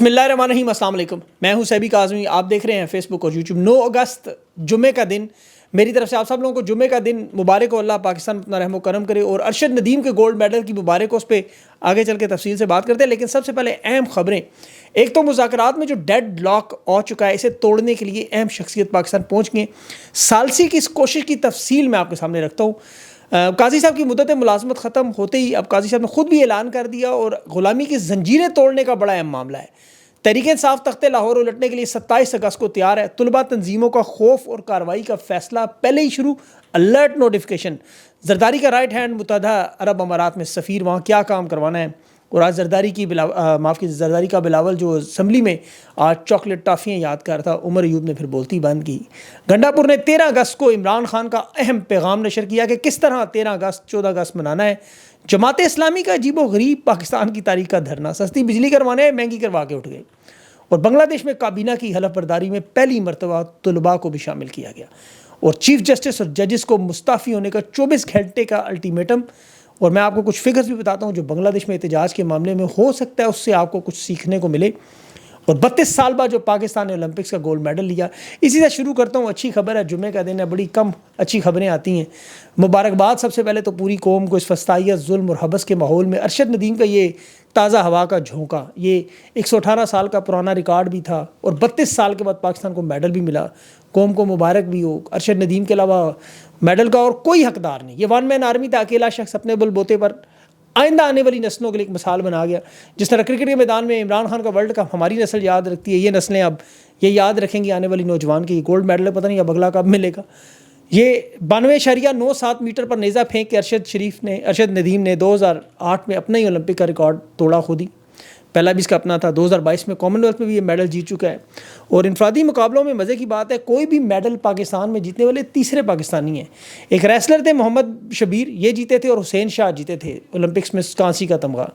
بسم اللہ الرحمن الرحیم، السلام علیکم۔ میں ہوں سیبی کاظمی، آپ دیکھ رہے ہیں فیس بک اور یوٹیوب۔ 9 اگست جمعے کا دن، میری طرف سے آپ سب لوگوں کو جمعے کا دن مبارک ہو۔ اللہ پاکستان اپنا رحم و کرم کرے۔ اور ارشد ندیم کے گولڈ میڈل کی مبارک ہو، اس پہ آگے چل کے تفصیل سے بات کرتے ہیں، لیکن سب سے پہلے اہم خبریں۔ ایک تو مذاکرات میں جو ڈیڈ لاک ہو چکا ہے، اسے توڑنے کے لیے اہم شخصیت پاکستان پہنچ گئے۔ ثالثی کی اس کوشش کی تفصیل میں آپ کے سامنے رکھتا ہوں۔ قاضی صاحب کی مدت ملازمت ختم ہوتے ہی اب قاضی صاحب نے خود بھی اعلان کر دیا، اور غلامی کی زنجیریں توڑنے کا بڑا اہم معاملہ ہے۔ تحریک انصاف تخت لاہور الٹنے کے لیے 27 اگست کو تیار ہے۔ طلباء تنظیموں کا خوف اور کارروائی کا فیصلہ پہلے ہی شروع۔ Alert notification. زرداری کا رائٹ ہینڈ متحدہ عرب امارات میں سفیر، وہاں کیا کام کروانا ہے۔ اور آج زرداری کا بلاول جو اسمبلی میں آج چاکلیٹ ٹافیاں یاد کر رہا تھا، عمر ایوب نے پھر بولتی بند کی۔ گنڈا پور نے 13 اگست کو عمران خان کا اہم پیغام نشر کیا کہ کس طرح 13 اگست 14 اگست منانا ہے۔ جماعت اسلامی کا عجیب و غریب پاکستان کی تاریخ کا دھرنا، سستی بجلی کروانے مہنگی کروا کے اٹھ گئے۔ اور بنگلہ دیش میں کابینہ کی حلف برداری میں پہلی مرتبہ طلباء کو بھی شامل کیا گیا۔ اور چیف جسٹس اور ججز کو مستعفی ہونے کا 24 گھنٹے کا الٹیمیٹم۔ اور میں آپ کو کچھ فگرز بھی بتاتا ہوں جو بنگلہ دیش میں احتجاج کے معاملے میں ہو سکتا ہے اس سے آپ کو کچھ سیکھنے کو ملے۔ اور 32 سال بعد جو پاکستان نے اولمپکس کا گولڈ میڈل لیا۔ اسی سے شروع کرتا ہوں، اچھی خبر ہے، جمعے کا دن ہے، بڑی کم اچھی خبریں آتی ہیں۔ مبارکباد سب سے پہلے تو پوری قوم کو اس فسطائیت، ظلم اور حبس کے ماحول میں ارشد ندیم کا یہ تازہ ہوا کا جھونکا، یہ 118 سال کا پرانا ریکارڈ بھی تھا، اور 32 سال کے بعد پاکستان کو میڈل بھی ملا۔ قوم کو مبارک بھی ہو۔ ارشد ندیم کے علاوہ میڈل کا اور کوئی حقدار نہیں۔ یہ ون مین آرمی تھا، اکیلا شخص اپنے بل بوتے پر آئندہ آنے والی نسلوں کے لیے ایک مثال بنا گیا۔ جس طرح کرکٹ کے میدان میں عمران خان کا ورلڈ کپ ہماری نسل یاد رکھتی ہے، یہ نسلیں اب یہ یاد رکھیں گی، آنے والی نوجوان کے یہ گولڈ میڈل ہے، پتہ نہیں اب اگلا کب ملے گا۔ یہ 92.97 میٹر پر نیزہ پھینک کے ارشد ندیم نے 2008 میں اپنا ہی اولمپک کا ریکارڈ توڑا خود ہی، پہلا بھی اس کا اپنا تھا۔ 2022 میں کامن ویلتھ میں بھی یہ میڈل جیت چکا ہے۔ اور انفرادی مقابلوں میں مزے کی بات ہے، کوئی بھی میڈل پاکستان میں جیتنے والے تیسرے پاکستانی ہیں۔ ایک ریسلر تھے محمد شبیر، یہ جیتے تھے، اور حسین شاہ جیتے تھے اولمپکس میں کانسی کا تمغہ۔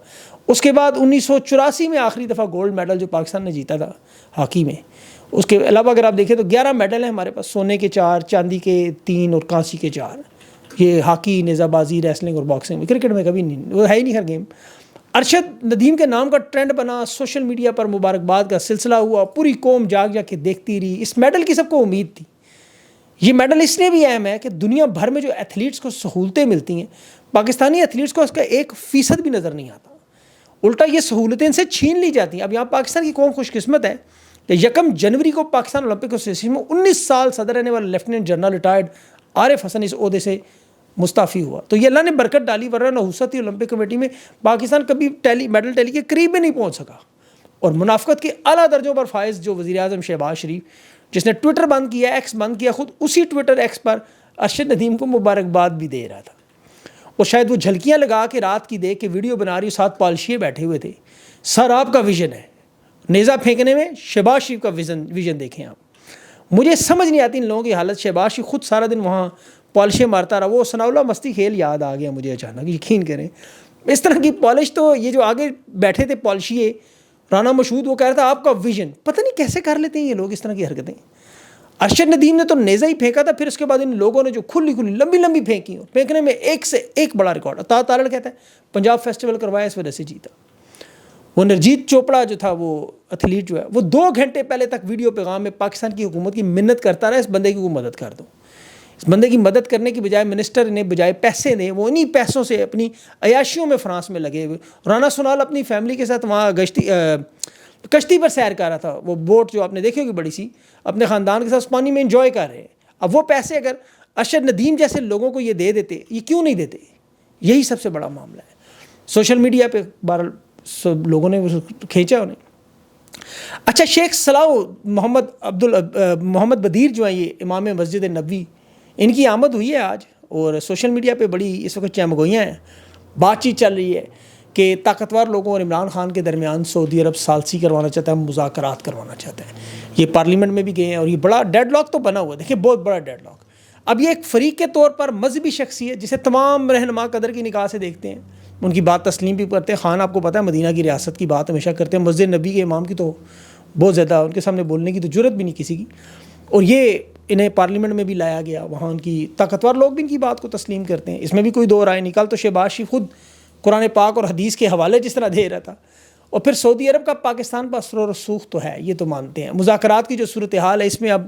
اس کے بعد 1984 میں آخری دفعہ گولڈ میڈل جو پاکستان نے جیتا تھا ہاکی میں۔ اس کے علاوہ اگر آپ دیکھیں تو 11 میڈل ہیں ہمارے پاس، سونے کے 4، چاندی کے 3 اور کانسی کے 4۔ یہ ہاکی، نیزہ بازی، ریسلنگ اور باکسنگ میں، کرکٹ میں کبھی نہیں، وہ ہے ہی نہیں ہر گیم۔ ارشد ندیم کے نام کا ٹرینڈ بنا، سوشل میڈیا پر مبارکباد کا سلسلہ ہوا، پوری قوم جاگ جا کے دیکھتی رہی۔ اس میڈل کی سب کو امید تھی۔ یہ میڈل اس لیے بھی اہم ہے کہ دنیا بھر میں جو ایتھلیٹس کو سہولتیں ملتی ہیں، پاکستانی ایتھلیٹس کو اس کا 1% بھی نظر نہیں آتا، الٹا یہ سہولتیں ان سے چھین لی جاتی ہیں۔ اب یہاں پاکستان کی قوم خوش قسمت ہے کہ 1 جنوری کو پاکستان اولمپک ایسوسی میں 19 سال صدر رہنے والا lieutenant general retired Arif Hasan اس عہدے سے مستعفی ہوا۔ تو یہ اللہ نے برکت ڈالی، ورنہ نحوست تھی اولمپک کمیٹی میں، پاکستان کبھی میڈل ٹیلی کے قریب بھی نہیں پہنچ سکا۔ اور منافقت کے اعلیٰ درجوں پر فائز جو وزیر اعظم شہباز شریف، جس نے ٹویٹر بند کیا، ایکس بند کیا، خود اسی ٹویٹر ایکس پر ارشد ندیم کو مبارکباد بھی دے رہا تھا۔ اور شاید وہ جھلکیاں لگا کے رات کی دیکھ کے ویڈیو بنا رہی، ساتھ پالشیے بیٹھے ہوئے تھے۔ سر آپ کا ویژن ہے نیزہ پھینکنے میں، شہباز شریف کا ویژن دیکھیں آپ۔ مجھے سمجھ نہیں آتی ان لوگوں کی حالت۔ شہباز شریف خود سارا دن وہاں پالشیں مارتا رہا، وہ ثناء اللہ مستی کھیل یاد آ گیا مجھے اچانک، یقین کریں اس طرح کی پالش تو یہ جو آگے بیٹھے تھے پالشیے، رانا مشہود، وہ کہہ رہا تھا آپ کا ویژن، پتہ نہیں کیسے کر لیتے ہیں یہ لوگ اس طرح کی حرکتیں۔ ارشد ندیم نے تو نیزہ ہی پھینکا تھا، پھر اس کے بعد ان لوگوں نے جو کھلی لمبی پھینکی، پھینکنے میں ایک سے ایک بڑا ریکارڈ۔ تالڑ کہتا ہے پنجاب فیسٹیول کروایا، اس وجہ سے جیتا۔ وہ نرجیت چوپڑا جو تھا، وہ ایتھلیٹ جو ہے، وہ 2 گھنٹے پہلے تک ویڈیو پیغام میں پاکستان کی حکومت کی منت کرتا رہا، اس بندے کی کوئی مدد کر دو۔ اس بندے کی مدد کرنے کی بجائے منسٹر نے بجائے پیسے دیں، وہ انہی پیسوں سے اپنی عیاشیوں میں فرانس میں لگے ہوئے۔ رانا سنال اپنی فیملی کے ساتھ وہاں کشتی پر سیر کر رہا تھا، وہ بوٹ جو آپ نے دیکھی ہوگی بڑی سی، اپنے خاندان کے ساتھ اس پانی میں انجوائے کر رہے ہیں۔ اب وہ پیسے اگر ارشد ندیم جیسے لوگوں کو یہ دے دیتے، یہ کیوں نہیں دیتے؟ یہی سب سے بڑا معاملہ ہے۔ سوشل میڈیا پہ بہرحال سب لوگوں نے کھینچا انہیں۔ اچھا، شیخ صلاح محمد بدیر جو ہیں، یہ امام مسجد نبوی، ان کی آمد ہوئی ہے آج، اور سوشل میڈیا پہ بڑی اس وقت چہمگوئیاں ہیں، بات چیت چل رہی ہے کہ طاقتور لوگوں اور عمران خان کے درمیان سعودی عرب ثالثی کروانا چاہتا ہے، مذاکرات کروانا چاہتا ہے۔ یہ پارلیمنٹ میں بھی گئے ہیں، اور یہ بڑا ڈیڈ لاک تو بنا ہوا ہے، دیکھیں بہت بڑا ڈیڈ لاک۔ اب یہ ایک فریق کے طور پر مذہبی شخصیت جسے تمام رہنما قدر کی نگاہ سے دیکھتے ہیں، ان کی بات تسلیم بھی کرتے ہیں۔ خان آپ کو پتہ ہے مدینہ کی ریاست کی بات ہمیشہ کرتے ہیں، مسجد نبی کے امام کی تو بہت زیادہ ان کے سامنے بولنے کی تو جرت بھی نہیں کسی کی، اور یہ انہیں پارلیمنٹ میں بھی لایا گیا، وہاں ان کی طاقتور لوگ بھی ان کی بات کو تسلیم کرتے ہیں، اس میں بھی کوئی دو رائے نہیں۔ کل تو شہباز شریف خود قرآن پاک اور حدیث کے حوالے جس طرح دے رہا تھا، اور پھر سعودی عرب کا پاکستان پر اثر و رسوخ تو ہے، یہ تو مانتے ہیں. مذاکرات کی جو صورتحال ہے اس میں اب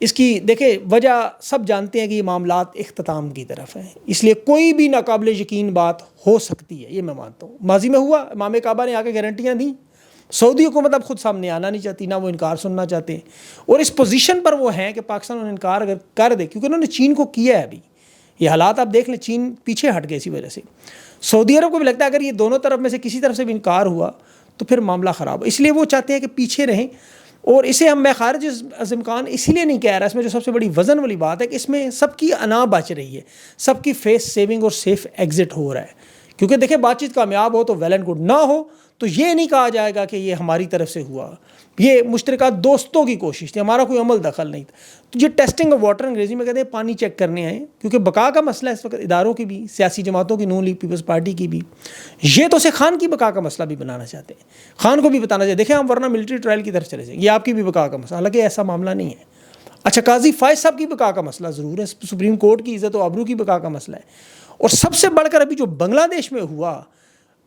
اس کی دیکھیں وجہ سب جانتے ہیں کہ یہ معاملات اختتام کی طرف ہیں، اس لیے کوئی بھی ناقابل یقین بات ہو سکتی ہے، یہ میں مانتا ہوں. ماضی میں ہوا، امام کعبہ نے آ کے گارنٹیاں دیں. سعودی حکومت اب خود سامنے آنا نہیں چاہتی، نہ وہ انکار سننا چاہتے، اور اس پوزیشن پر وہ ہیں کہ پاکستان انہیں انکار اگر کر دے، کیونکہ انہوں نے چین کو کیا ہے. ابھی یہ حالات آپ دیکھ لیں، چین پیچھے ہٹ گئے اسی وجہ سے. سعودی عرب کو بھی لگتا ہے اگر یہ دونوں طرف میں سے کسی طرف سے بھی انکار ہوا تو پھر معاملہ خراب ہو، اس لیے وہ چاہتے ہیں کہ پیچھے رہیں. اور اسے میں خارج از امکان اسی لیے نہیں کہہ رہا، اس میں جو سب سے بڑی وزن والی بات ہے کہ اس میں سب کی انا بچ رہی ہے، سب کی فیس سیونگ اور سیف ایگزٹ ہو رہا ہے. کیونکہ دیکھیں بات چیت کامیاب ہو تو ویل اینڈ گڈ، نہ ہو تو یہ نہیں کہا جائے گا کہ یہ ہماری طرف سے ہوا، یہ مشترکہ دوستوں کی کوشش تھی، ہمارا کوئی عمل دخل نہیں تھا. تو یہ ٹیسٹنگ آف واٹر انگریزی میں کہتے ہیں، پانی چیک کرنے آئے، کیونکہ بقا کا مسئلہ اس وقت اداروں کی بھی، سیاسی جماعتوں کی، نون لیگ پیپلز پارٹی کی بھی. یہ تو اسے خان کی بقا کا مسئلہ بھی بنانا چاہتے ہیں، خان کو بھی بتانا چاہتے دیکھیں ہم ورنہ ملٹری ٹرائل کی طرف چلے جائیں، یہ آپ کی بھی بقا کا مسئلہ، حالانکہ ایسا معاملہ نہیں ہے. اچھا قاضی فائز صاحب کی بقا کا مسئلہ ضرور ہے، سپریم کورٹ کی عزت و آبرو کی بقا کا مسئلہ ہے. اور سب سے بڑھ کر ابھی جو بنگلہ دیش میں ہوا،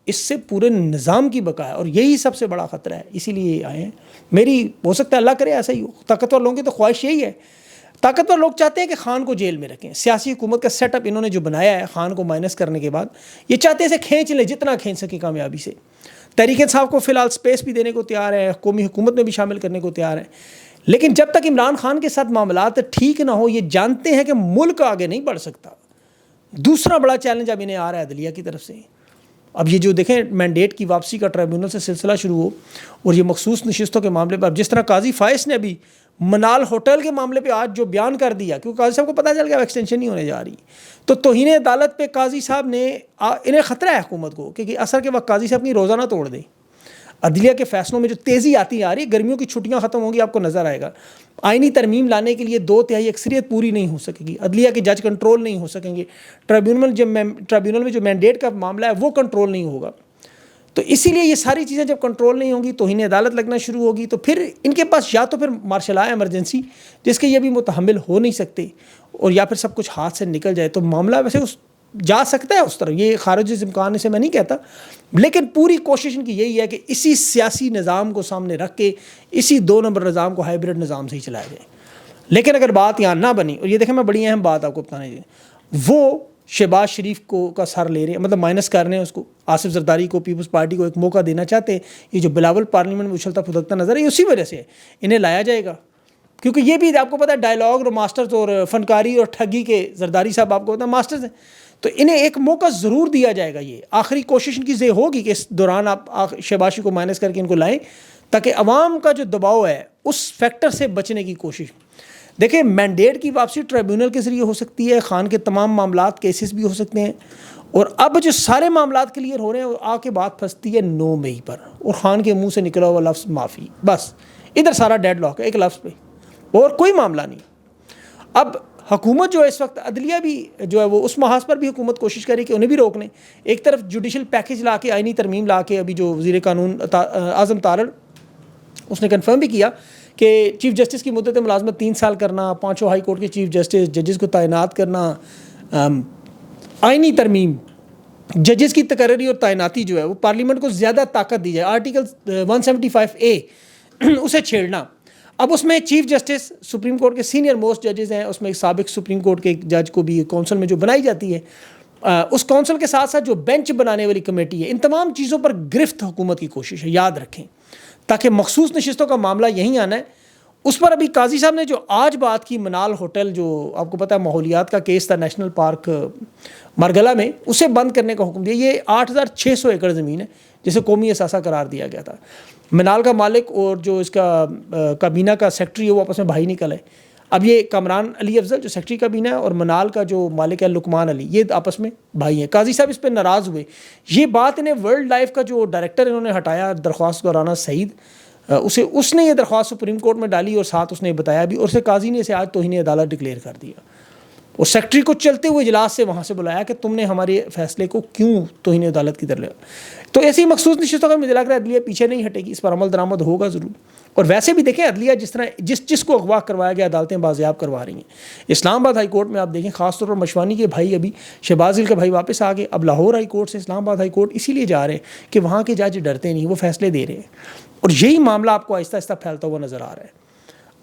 اس سے پورے نظام کی بقا ہے، اور یہی سب سے بڑا خطرہ ہے. اسی لیے آئے ہیں. میری ہو سکتا ہے اللہ کرے ایسا ہی ہو، طاقتور لوگوں کی تو خواہش یہی ہے. طاقتور لوگ چاہتے ہیں کہ خان کو جیل میں رکھیں. سیاسی حکومت کا سیٹ اپ انہوں نے جو بنایا ہے خان کو مائنس کرنے کے بعد، یہ چاہتے ہیں اسے کھینچ لیں جتنا کھینچ سکے کامیابی سے. تحریک انصاف کو فی الحال اسپیس بھی دینے کو تیار ہے، قومی حکومت میں بھی شامل کرنے کو تیار ہے، لیکن جب تک عمران خان کے ساتھ معاملات ٹھیک نہ ہو، یہ جانتے ہیں کہ ملک آگے نہیں بڑھ سکتا. دوسرا بڑا چیلنج اب انہیں آ رہا ہے عدلیہ کی طرف سے. اب یہ جو دیکھیں مینڈیٹ کی واپسی کا ٹریبیونل سے سلسلہ شروع ہو، اور یہ مخصوص نشستوں کے معاملے پر اب جس طرح قاضی فائز نے ابھی منال ہوٹل کے معاملے پہ آج جو بیان کر دیا، کیونکہ قاضی صاحب کو پتہ چل گیا ایکسٹینشن نہیں ہونے جا رہی، تو توہین عدالت پہ قاضی صاحب نے انہیں خطرہ ہے حکومت کو کہ اثر کے وقت قاضی صاحب کی روزہ نہ توڑ دیں. عدلیہ کے فیصلوں میں جو تیزی آتی آ رہی ہے، گرمیوں کی چھٹیاں ختم ہوں گی، آپ کو نظر آئے گا آئینی ترمیم لانے کے لیے 2/3 اکثریت پوری نہیں ہو سکے گی، عدلیہ کے جج کنٹرول نہیں ہو سکیں گے، ٹریبیونل میں جو مینڈیٹ کا معاملہ ہے وہ کنٹرول نہیں ہوگا. تو اسی لیے یہ ساری چیزیں جب کنٹرول نہیں ہوں گی، توہین عدالت لگنا شروع ہوگی، تو پھر ان کے پاس یا تو پھر مارشل لا ایمرجنسی جس کے یہ بھی متحمل ہو نہیں سکتے، اور یا پھر سب کچھ ہاتھ سے نکل جائے. تو معاملہ ویسے جا سکتا ہے اس طرح، یہ خارج از امکان سے میں نہیں کہتا، لیکن پوری کوشش ان کی یہی ہے کہ اسی سیاسی نظام کو سامنے رکھ کے اسی 2 نمبر نظام کو ہائیبرڈ نظام سے ہی چلایا جائے. لیکن اگر بات یہاں نہ بنی، اور یہ دیکھیں میں بڑی اہم بات آپ کو بتانے دیں، وہ شہباز شریف کو کا سر لے رہے ہیں، مطلب مائنس کر رہے ہیں اس کو، آصف زرداری کو، پیپلز پارٹی کو ایک موقع دینا چاہتے ہیں. یہ جو بلاول پارلیمنٹ میں اچھلتا پھدکتا نظر ہے، یہ اسی وجہ سے انہیں لایا جائے گا، کیونکہ یہ بھی آپ کو پتہ ہے ڈائلاگ اور ماسٹرز اور فنکاری اور ٹھگی کے زرداری صاحب آپ کو پتہ ہے ماسٹرز ہیں، تو انہیں ایک موقع ضرور دیا جائے گا. یہ آخری کوشش ان کی یہ ہوگی کہ اس دوران آپ شہباز شریف کو مائنس کر کے ان کو لائیں، تاکہ عوام کا جو دباؤ ہے اس فیکٹر سے بچنے کی کوشش. دیکھیں مینڈیٹ کی واپسی ٹریبیونل کے ذریعے ہو سکتی ہے، خان کے تمام معاملات کیسز بھی ہو سکتے ہیں، اور اب جو سارے معاملات کلیئر ہو رہے ہیں، آ کے بات پھنستی ہے 9 مئی پر، اور خان کے منہ سے نکلا ہوا لفظ معافی، بس ادھر سارا ڈیڈ لاک ہے ایک لفظ پہ، اور کوئی معاملہ نہیں. اب حکومت جو ہے اس وقت عدلیہ بھی جو ہے وہ اس محاذ پر بھی حکومت کوشش کرے کہ انہیں بھی روک لیں. ایک طرف جوڈیشل پیکیج لا کے، آئینی ترمیم لا کے، ابھی جو وزیر قانون اعظم طارڑ اس نے کنفرم بھی کیا کہ چیف جسٹس کی مدت ملازمت 3 سال کرنا، 5 ہائی کورٹ کے چیف جسٹس، ججز کو تعینات کرنا، آئینی ترمیم، ججز کی تقرری اور تعیناتی جو ہے وہ پارلیمنٹ کو زیادہ طاقت دی جائے، آرٹیکل 175A اسے چھیڑنا. اب اس میں چیف جسٹس سپریم کورٹ کے سینئر موسٹ ججز ہیں، اس میں ایک سابق سپریم کورٹ کے ایک جج کو بھی کونسل میں جو بنائی جاتی ہے، اس کونسل کے ساتھ ساتھ جو بینچ بنانے والی کمیٹی ہے، ان تمام چیزوں پر گرفت حکومت کی کوشش ہے، یاد رکھیں، تاکہ مخصوص نشستوں کا معاملہ یہیں آنا ہے. اس پر ابھی قاضی صاحب نے جو آج بات کی منال ہوٹل، جو آپ کو پتہ ہے ماحولیات کا کیس تھا نیشنل پارک مرگلہ میں، اسے بند کرنے کا حکم دیا. یہ 8600 ایکڑ زمین ہے جسے قومی اثاثہ قرار دیا گیا تھا. منال کا مالک اور جو اس کا کابینہ کا سیکٹری ہے وہ آپس میں بھائی نکل ہے. اب یہ کامران علی افضل جو سیکٹری کابینہ ہے اور منال کا جو مالک ہے لقمان علی، یہ آپس میں بھائی ہیں. قاضی صاحب اس پہ ناراض ہوئے. یہ بات انہیں ورلڈ لائف کا جو ڈائریکٹر انہوں نے ہٹایا درخواست دورانہ سعید، اس نے یہ درخواست سپریم کورٹ میں ڈالی، اور ساتھ اس نے بتایا بھی، اور اسے قاضی نے اسے آج توہین عدالت ڈکلیئر کر دیا. اور سیکٹری کو چلتے ہوئے اجلاس سے وہاں سے بلایا کہ تم نے ہمارے فیصلے کو کیوں توہین عدالت کی طرف لیا. تو ایسی مخصوص نشستوں کا مجھے لگ رہا ہے عدلیہ پیچھے نہیں ہٹے گی، اس پر عمل درآمد ہوگا ضرور. اور ویسے بھی دیکھیں عدلیہ جس طرح جس کو اغوا کروایا گیا عدالتیں بازیاب کروا رہی ہیں. اسلام آباد ہائی کورٹ میں آپ دیکھیں خاص طور پر مشوانی کے بھائی ابھی شہباز کے بھائی واپس آ گئے، اب لاہور ہائی کورٹ سے اسلام آباد ہائی کورٹ اسی لیے جا رہے ہیں کہ وہاں کے جج ڈرتے نہیں، وہ فیصلے دے رہے ہیں. اور یہی معاملہ آپ کو آہستہ آہستہ پھیلتا ہوا نظر آ رہا ہے.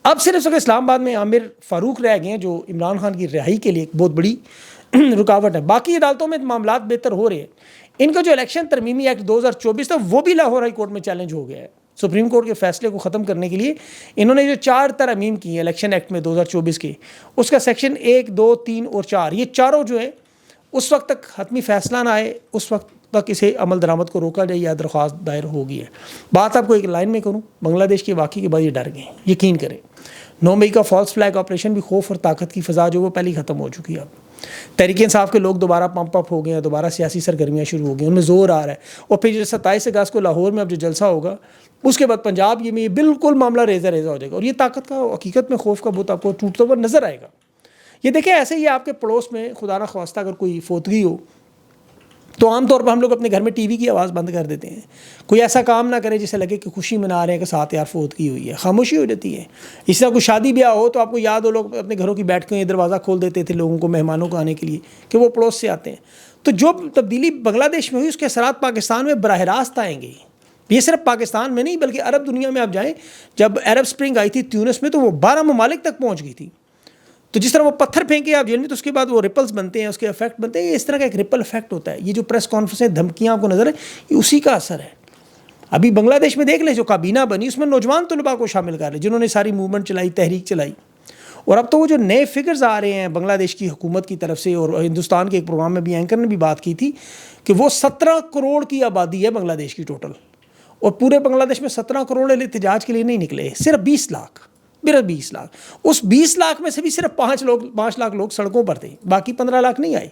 اب صرف اسلام آباد میں عامر فاروق رہ گئے ہیں جو عمران خان کی رہائی کے لیے ایک بہت بڑی رکاوٹ ہے. باقی عدالتوں میں معاملات بہتر ہو رہے ہیں. ان کا جو الیکشن ترمیمی ایکٹ 2024 تھا وہ بھی لاہور ہائی کورٹ میں چیلنج ہو گیا ہے. سپریم کورٹ کے فیصلے کو ختم کرنے کے لیے انہوں نے جو 4 ترامیم کی ہیں الیکشن ایکٹ میں 2024 کے، اس کا سیکشن 1، 2، 3 اور 4، یہ چاروں جو ہیں اس وقت تک حتمی فیصلہ نہ آئے اس وقت تک اسے عمل درآمد کو روکا جائے یا درخواست دائر ہو گئی ہے. بات آپ کو ایک لائن میں کروں، بنگلہ دیش کے واقعے کے بعد یہ ڈر گئے ہیں. یقین کریں 9 مئی کا فالس فلیگ آپریشن بھی خوف اور طاقت کی فضا جو وہ پہلے ہی ختم ہو چکی ہے. اب تحریک انصاف کے لوگ دوبارہ پمپ اپ ہو گئے ہیں، دوبارہ سیاسی سرگرمیاں شروع ہو گئی ہیں، ان میں زور آ رہا ہے. اور پھر 27 اگست کو لاہور میں اب جو جلسہ ہوگا اس کے بعد پنجاب یہ میں بالکل معاملہ ریزہ ریزہ ہو جائے گا. اور یہ طاقت کا حقیقت میں خوف کا بت آپ کو ٹوٹتا ہوا نظر آئے گا. یہ دیکھیں ایسے ہی آپ کے پڑوس میں خدا نہ خواستہ اگر کوئی فوتگی ہو تو عام طور پر ہم لوگ اپنے گھر میں ٹی وی کی آواز بند کر دیتے ہیں. کوئی ایسا کام نہ کرے جسے لگے کہ خوشی منا رہے ہیں کہ ساتھ یار فوتگی ہوئی ہے، خاموشی ہو جاتی ہے. اس طرح کوئی شادی بیاہ ہو تو آپ کو یاد ہو لوگ اپنے گھروں کی بیٹھ کے دروازہ کھول دیتے تھے لوگوں کو، مہمانوں کو آنے کے لیے کہ وہ پڑوس سے آتے ہیں. تو جو تبدیلی بنگلہ دیش میں ہوئی اس کے اثرات پاکستان میں براہ راست آئیں گے. یہ صرف پاکستان میں نہیں بلکہ عرب دنیا میں آپ جائیں، جب عرب سپرنگ آئی تھی تیونس میں تو وہ 12 ممالک تک پہنچ گئی تھی. تو جس طرح وہ پتھر پھینکے آپ جیل میں تو اس کے بعد وہ ریپلز بنتے ہیں، اس کے افیکٹ بنتے ہیں. یہ اس طرح کا ایک ریپل افیکٹ ہوتا ہے. یہ جو پریس کانفرنسیں دھمکیاں آپ کو نظر ہے یہ اسی کا اثر ہے. ابھی بنگلہ دیش میں دیکھ لیں جو کابینہ بنی اس میں نوجوان طلباء کو شامل کر لیں جنہوں نے ساری موومنٹ چلائی، تحریک چلائی. اور اب تو وہ جو نئے فگرز آ رہے ہیں بنگلہ دیش کی حکومت کی طرف سے، اور ہندوستان کے ایک پروگرام میں بھی اینکر نے بھی بات کی تھی کہ وہ 17 کروڑ کی آبادی ہے بنگلہ دیش کی ٹوٹل، اور پورے بنگلہ دیش میں 17 کروڑ احتجاج کے لیے نہیں نکلے، صرف 20 لاکھ. اس 20 لاکھ میں سے بھی صرف 5 لاکھ لوگ سڑکوں پر تھے، باقی 15 لاکھ نہیں آئے.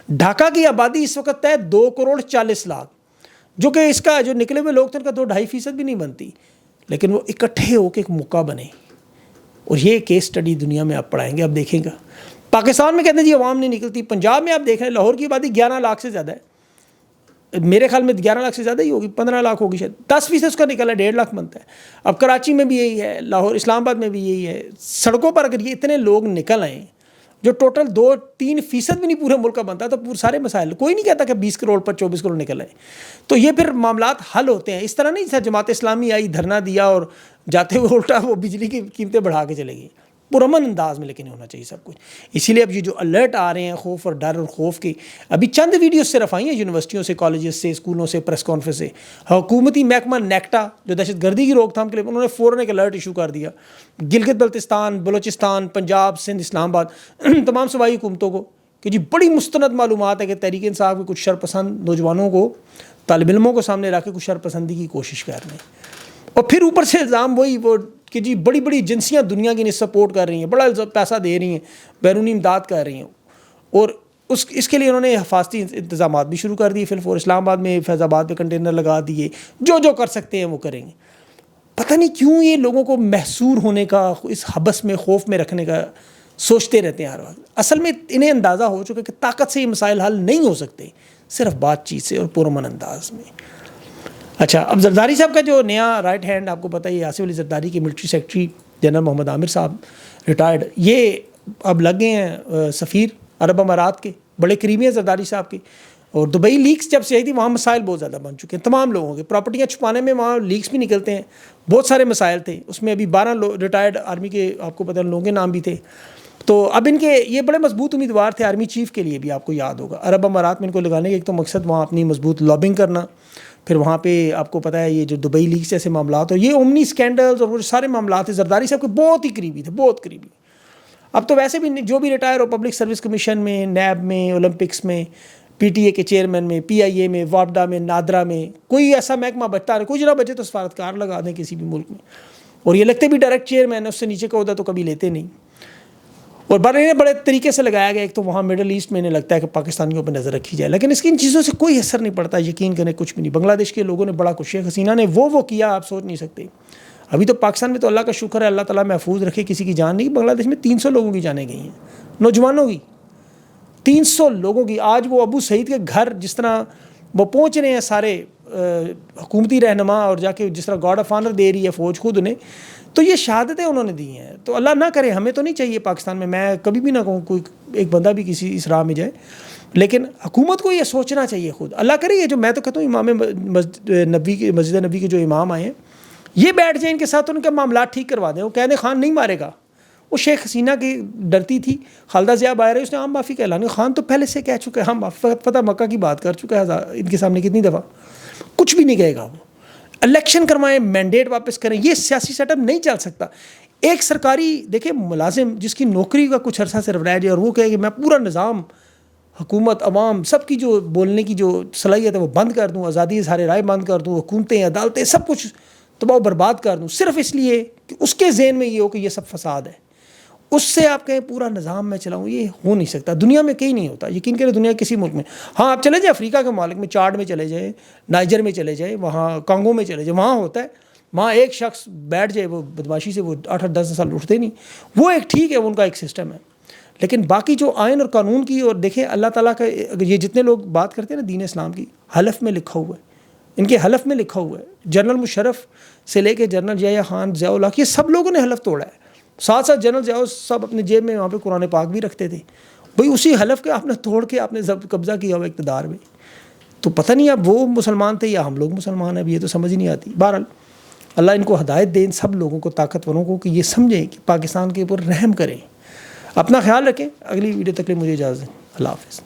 ڈھاکہ کی آبادی اس وقت ہے 2 کروڑ 40 لاکھ، جو کہ اس کا جو نکلے ہوئے لوگ تھے ان کا 2-2.5% بھی نہیں بنتی، لیکن وہ اکٹھے ہو کے ایک موقع بنے. اور یہ کیس سٹڈی دنیا میں آپ پڑھائیں گے، آپ دیکھیں گا. پاکستان میں کہتے ہیں جی عوام نہیں نکلتی، پنجاب میں آپ دیکھ رہے ہیں لاہور کی آبادی 11 لاکھ سے زیادہ ہے، میرے خیال میں 11 لاکھ سے زیادہ ہی ہوگی، 15 لاکھ ہوگی شاید، 10% اس کا نکلا ہے، 1.5 لاکھ بنتا ہے. اب کراچی میں بھی یہی ہے، لاہور اسلام آباد میں بھی یہی ہے. سڑکوں پر اگر یہ اتنے لوگ نکل آئیں جو ٹوٹل 2-3% بھی نہیں پورے ملک کا بنتا تو پورے سارے مسائل، کوئی نہیں کہتا کہ 20 کروڑ پر 24 کروڑ نکل آئے. تو یہ پھر معاملات حل ہوتے ہیں. اس طرح نہیں جیسا جماعت اسلامی آئی دھرنا دیا اور جاتے ہوئے الٹا وہ بجلی کی قیمتیں بڑھا کے چلے گئی، پرامن انداز میں لیکن ہونا چاہیے سب کچھ. اسی لیے اب یہ جو الرٹ آ رہے ہیں خوف اور ڈر اور خوف کے، ابھی چند ویڈیوز صرف آئی ہیں یونیورسٹیوں سے، کالجز سے، اسکولوں سے، پریس کانفرنس سے. حکومتی محکمہ نیکٹا جو دہشت گردی کی روک تھام کے لیے انہوں نے فوراً ایک الرٹ ایشو کر دیا گلگت بلتستان، بلوچستان، پنجاب، سندھ، اسلام آباد تمام صوبائی حکومتوں کو کہ جی بڑی مستند معلومات ہے کہ تحریک انصاف کے کچھ شرپسند نوجوانوں کو، طالب علموں کو سامنے رکھ کے کچھ شرپسندی کی کوشش کر رہے ہیں. اور پھر اوپر سے الزام وہی وہ کہ جی بڑی بڑی ایجنسیاں دنیا کی سپورٹ کر رہی ہیں، بڑا پیسہ دے رہی ہیں، بیرونی امداد کر رہی ہیں. اور اس کے لیے انہوں نے حفاظتی انتظامات بھی شروع کر دیے. فور اسلام آباد میں، فیض آباد میں کنٹینر لگا دیے، جو کر سکتے ہیں وہ کریں گے. پتہ نہیں کیوں یہ لوگوں کو محصور ہونے کا، اس حبس میں، خوف میں رکھنے کا سوچتے رہتے ہیں ہر وقت. اصل میں انہیں اندازہ ہو چکا کہ طاقت سے یہ مسائل حل نہیں ہو سکتے، صرف بات چیت سے اور پرامن انداز میں. اچھا، اب زرداری صاحب کا جو نیا رائٹ ہینڈ آپ کو پتہ ہے آصف علی زرداری کے ملٹری سیکرٹری جنرل محمد عامر صاحب ریٹائرڈ، یہ اب لگ گئے ہیں سفیر عرب امارات کے، بڑے قریبی ہیں زرداری صاحب کے. اور دبئی لیکس جب سے آئی تھی وہاں مسائل بہت زیادہ بن چکے ہیں تمام لوگوں کے. پراپرٹیاں چھپانے میں وہاں لیکس بھی نکلتے ہیں، بہت سارے مسائل تھے. اس میں ابھی 12 ریٹائرڈ آرمی کے آپ کو پتہ ہے لوگوں کے نام بھی تھے. تو اب ان کے یہ بڑے مضبوط امیدوار تھے آرمی چیف کے لیے بھی، آپ کو یاد ہوگا. عرب امارات میں ان کو لگانے کا ایک تو مقصد وہاں اپنی مضبوط لابنگ کرنا، پھر وہاں پہ آپ کو پتہ ہے یہ جو دبئی لیکس جیسے معاملات ہو، یہ امنی اسکینڈلز اور وہ سارے معاملات ہیں زرداری صاحب کے بہت ہی قریبی تھے، بہت قریبی. اب تو ویسے بھی جو بھی ریٹائر ہو پبلک سروس کمیشن میں، نیب میں، اولمپکس میں، پی ٹی اے کے چیئرمین میں، پی آئی اے میں، واپڈا میں، نادرا میں، کوئی ایسا محکمہ بچتا ہے، کوئی نہ بچے تو سفارتکار لگا دیں کسی بھی ملک میں. اور یہ لگتے بھی ڈائریکٹ چیئرمین، اس سے نیچے کا عہدہ تو کبھی لیتے نہیں. اور بڑے طریقے سے لگایا گیا. ایک تو وہاں مڈل ایسٹ میں انہیں لگتا ہے کہ پاکستانیوں پہ نظر رکھی جائے، لیکن اس کی ان چیزوں سے کوئی اثر نہیں پڑتا. یقین کریں کچھ بھی نہیں. بنگلہ دیش کے لوگوں نے بڑا کچھ، شیخ حسینہ نے وہ کیا آپ سوچ نہیں سکتے. ابھی تو پاکستان میں تو اللہ کا شکر ہے، اللہ تعالیٰ محفوظ رکھے، کسی کی جان نہیں. بنگلہ دیش میں 300 لوگوں کی جانیں گئی ہیں، نوجوانوں کی 300 لوگوں کی. آج وہ ابو سعید کے گھر جس طرح وہ پہنچ رہے ہیں سارے حکومتی رہنما اور جا کے جس طرح گارڈ آف آنر دے رہی ہے فوج خود انہیں, تو یہ شہادتیں انہوں نے دی ہیں. تو اللہ نہ کرے, ہمیں تو نہیں چاہیے پاکستان میں کبھی بھی نہ کہوں کوئی ایک بندہ بھی کسی اس راہ میں جائے, لیکن حکومت کو یہ سوچنا چاہیے خود. اللہ کرے یہ جو میں تو کہتا ہوں امام مسجد نبی کے جو امام آئے ہیں, یہ بیٹھ جائیں ان کے ساتھ, ان کے معاملات ٹھیک کروا دیں. وہ کہہ دیں خان نہیں مارے گا. وہ شیخ حسینہ کی ڈرتی تھی, خالدہ ضیاء باہر ہے, اس نے عام معافی کا اعلان, خان تو پہلے سے کہہ چکا ہے, ہم فتح مکہ کی بات کر چکا ہے ان کے سامنے کتنی دفعہ, کچھ بھی نہیں کہے گا. وہ الیکشن کروائیں, مینڈیٹ واپس کریں, یہ سیاسی سیٹ اپ نہیں چل سکتا. ایک سرکاری دیکھیں ملازم جس کی نوکری کا کچھ عرصہ صرف رہ جائے اور وہ کہے کہ میں پورا نظام, حکومت, عوام, سب کی جو بولنے کی جو صلاحیت ہے وہ بند کر دوں, آزادی اظہار رائے بند کر دوں, حکومتیں, عدالتیں, سب کچھ تباہ و برباد کر دوں, صرف اس لیے کہ اس کے ذہن میں یہ ہو کہ یہ سب فساد ہے, اس سے آپ کہیں پورا نظام میں چلاؤں, یہ ہو نہیں سکتا. دنیا میں کہیں نہیں ہوتا, یقین کریں دنیا کسی ملک میں. ہاں آپ چلے جائیں افریقہ کے ممالک میں, چاڈ میں چلے جائیں, نائجر میں چلے جائیں, وہاں کانگو میں چلے جائیں, وہاں ہوتا ہے. وہاں ایک شخص بیٹھ جائے وہ بدماشی سے, وہ 8-10 سال اٹھتے نہیں, وہ ایک ٹھیک ہے, ان کا ایک سسٹم ہے. لیکن باقی جو آئین اور قانون کی, اور دیکھیں اللہ تعالیٰ کا, یہ جتنے لوگ بات کرتے ہیں نا دین اسلام کی, حلف میں لکھا ہوا ہے, ان کے حلف میں لکھا ہوا ہے. جنرل مشرف سے لے کے جنرل یحییٰ خان, ضیاء الحق, یہ سب لوگوں نے حلف توڑا ہے. ساتھ ساتھ جنرل ضیاء سب اپنے جیب میں وہاں پہ قرآن پاک بھی رکھتے تھے. بھئی اسی حلف کے آپ نے توڑ کے آپ نے قبضہ کیا ہوا اقتدار میں. تو پتہ نہیں اب وہ مسلمان تھے یا ہم لوگ مسلمان ہیں, اب یہ تو سمجھ نہیں آتی. بہرحال اللہ ان کو ہدایت دے, ان سب لوگوں کو, طاقتوروں کو, کہ یہ سمجھیں کہ پاکستان کے اوپر رحم کریں. اپنا خیال رکھیں. اگلی ویڈیو تک کے لیے مجھے اجازت دیں. اللہ حافظ.